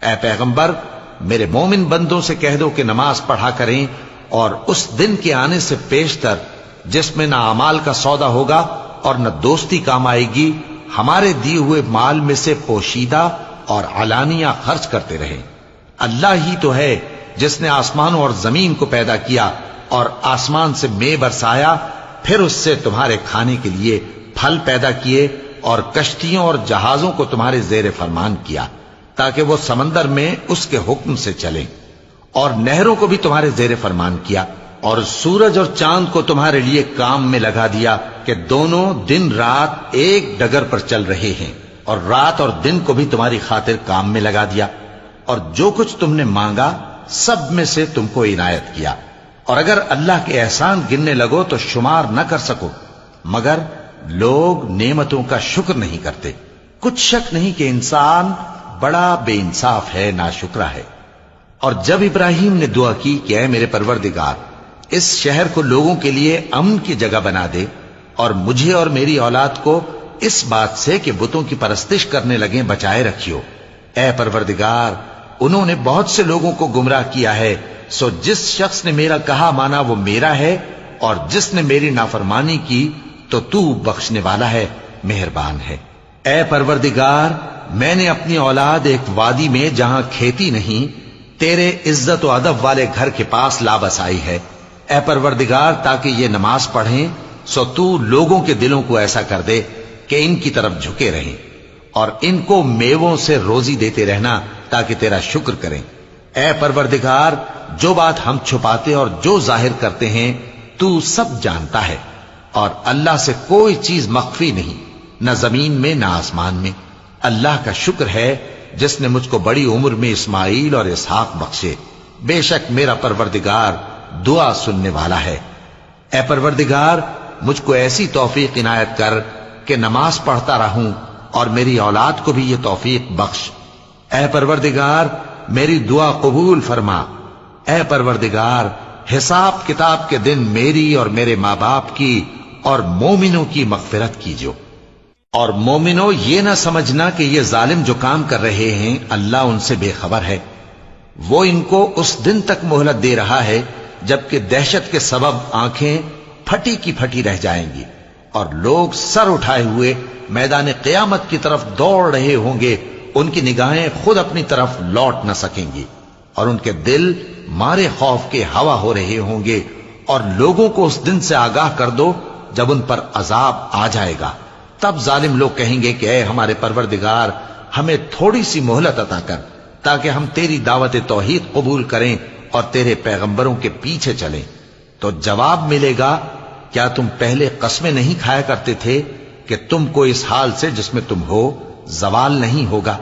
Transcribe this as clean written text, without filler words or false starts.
اے پیغمبر میرے مومن بندوں سے کہہ دو کہ نماز پڑھا کریں اور اس دن کے آنے سے پیشتر جس میں نہ اعمال کا سودا ہوگا اور نہ دوستی کام آئے گی ہمارے دیے ہوئے مال میں سے پوشیدہ اور علانیہ خرچ کرتے رہیں۔ اللہ ہی تو ہے جس نے آسمانوں اور زمین کو پیدا کیا اور آسمان سے مے برسایا، پھر اس سے تمہارے کھانے کے لیے پھل پیدا کیے اور کشتیوں اور جہازوں کو تمہارے زیر فرمان کیا تاکہ وہ سمندر میں اس کے حکم سے چلیں، اور نہروں کو بھی تمہارے زیر فرمان کیا، اور سورج اور چاند کو تمہارے لیے کام میں لگا دیا کہ دونوں دن رات ایک ڈگر پر چل رہے ہیں، اور رات اور دن کو بھی تمہاری خاطر کام میں لگا دیا، اور جو کچھ تم نے مانگا سب میں سے تم کو عنایت کیا، اور اگر اللہ کے احسان گننے لگو تو شمار نہ کر سکو، مگر لوگ نعمتوں کا شکر نہیں کرتے۔ کچھ شک نہیں کہ انسان بڑا بے انصاف ہے، ناشکرا ہے۔ اور جب ابراہیم نے دعا کی کہ اے میرے پروردگار اس شہر کو لوگوں کے لیے امن کی جگہ بنا دے اور مجھے اور میری اولاد کو اس بات سے کہ بتوں کی پرستش کرنے لگیں بچائے رکھیو، اے پروردگار انہوں نے بہت سے لوگوں کو گمراہ کیا ہے، سو جس شخص نے میرا کہا مانا وہ میرا ہے، اور جس نے میری نافرمانی کی تو بخشنے والا ہے، مہربان ہے۔ اے پروردگار میں نے اپنی اولاد ایک وادی میں جہاں کھیتی نہیں تیرے عزت و ادب والے گھر کے پاس لا بسائی ہے، اے پروردگار تاکہ یہ نماز پڑھیں، سو تو لوگوں کے دلوں کو ایسا کر دے کہ ان کی طرف جھکے رہیں، اور ان کو میووں سے روزی دیتے رہنا تاکہ تیرا شکر کریں۔ اے پروردگار جو بات ہم چھپاتے اور جو ظاہر کرتے ہیں تو سب جانتا ہے، اور اللہ سے کوئی چیز مخفی نہیں، نہ زمین میں نہ آسمان میں۔ اللہ کا شکر ہے جس نے مجھ کو بڑی عمر میں اسماعیل اور اسحاق بخشے، بے شک میرا پروردگار دعا سننے والا ہے۔ اے پروردگار مجھ کو ایسی توفیق عنایت کر کہ نماز پڑھتا رہوں، اور میری اولاد کو بھی یہ توفیق بخش۔ اے پروردگار میری دعا قبول فرما۔ اے پروردگار حساب کتاب کے دن میری اور میرے ماں باپ کی اور مومنوں کی مغفرت کیجو۔ اور مومنوں یہ نہ سمجھنا کہ یہ ظالم جو کام کر رہے ہیں اللہ ان سے بے خبر ہے، وہ ان کو اس دن تک مہلت دے رہا ہے جبکہ دہشت کے سبب آنکھیں پھٹی کی پھٹی رہ جائیں گی، اور لوگ سر اٹھائے ہوئے میدان قیامت کی طرف دوڑ رہے ہوں گے، ان کی نگاہیں خود اپنی طرف لوٹ نہ سکیں گی، اور ان کے دل مارے خوف کے ہوا ہو رہے ہوں گے۔ اور لوگوں کو اس دن سے آگاہ کر دو جب ان پر عذاب آ جائے گا، تب ظالم لوگ کہیں گے کہ اے ہمارے پروردگار ہمیں تھوڑی سی مہلت عطا کر تاکہ ہم تیری دعوت توحید قبول کریں اور تیرے پیغمبروں کے پیچھے چلیں۔ تو جواب ملے گا کیا تم پہلے قسمیں نہیں کھایا کرتے تھے کہ تم کو اس حال سے جس میں تم ہو زوال نہیں ہوگا؟